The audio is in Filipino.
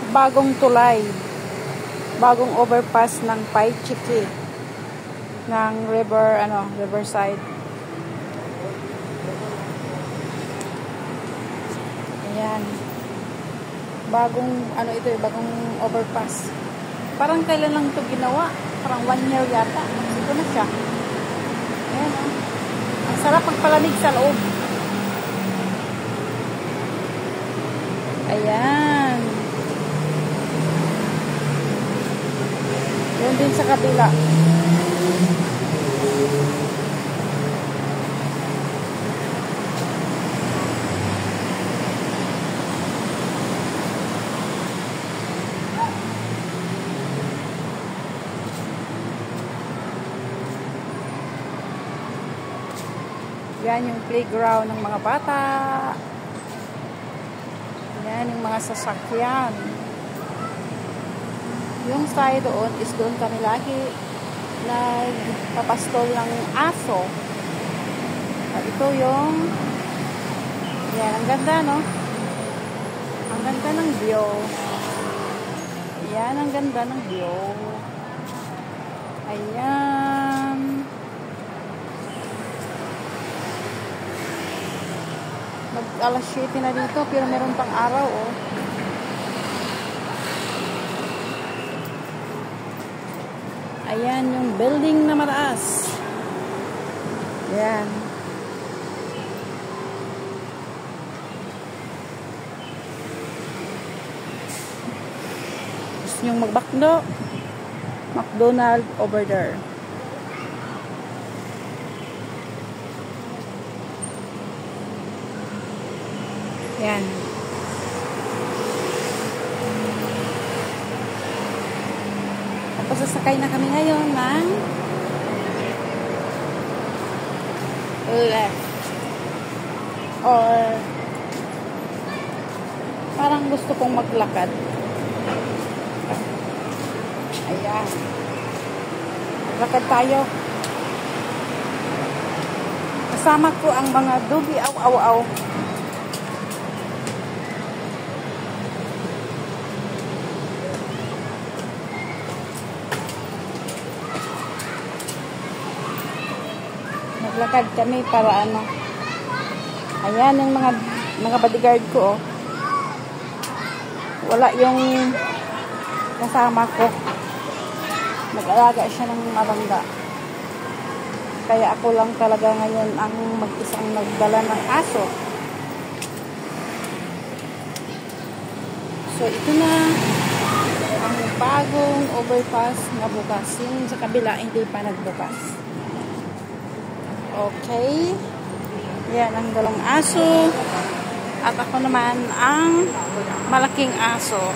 bagong tulay, bagong overpass ng Paichiki ng Riverside. Ayan. Bagong bagong overpass. Parang kailan lang ito ginawa? Parang 1 year yata. Ito na siya. Ayan, oh. Ang sarap magpalamig sa loob. Ayan. Yun din sa kabila. Yan yung playground ng mga bata. Yan yung mga sasakyan. Yung side doon is doon kami lagi nagpapastol ng aso. At ito yung yan, ang ganda, no? Ang ganda ng view. Yan, ang ganda ng view. Ayan. Alas 7 na dito pero meron pang araw, oh. Ayan yung building na mataas. Ayan. Gusto nyong magbakdo? McDonald's over there. Yan. Tapos sasakay na kami ngayon ng left. Or parang gusto kong maglakad. Ayan. Maglakad tayo. Kasama ko ang mga dugi aw. Naglakad kami para ano. Ayan yung mga bodyguard ko, oh. Wala yung kasama ko. Nag-alaga siya ng marangga. Kaya ako lang talaga ngayon ang mag-isang nagdala ng aso. So ito na ang bagong overpass na bukas. Yung sa kabila hindi pa nagbukas. Okay. Yan ang dalawang aso. At ako naman ang malaking aso.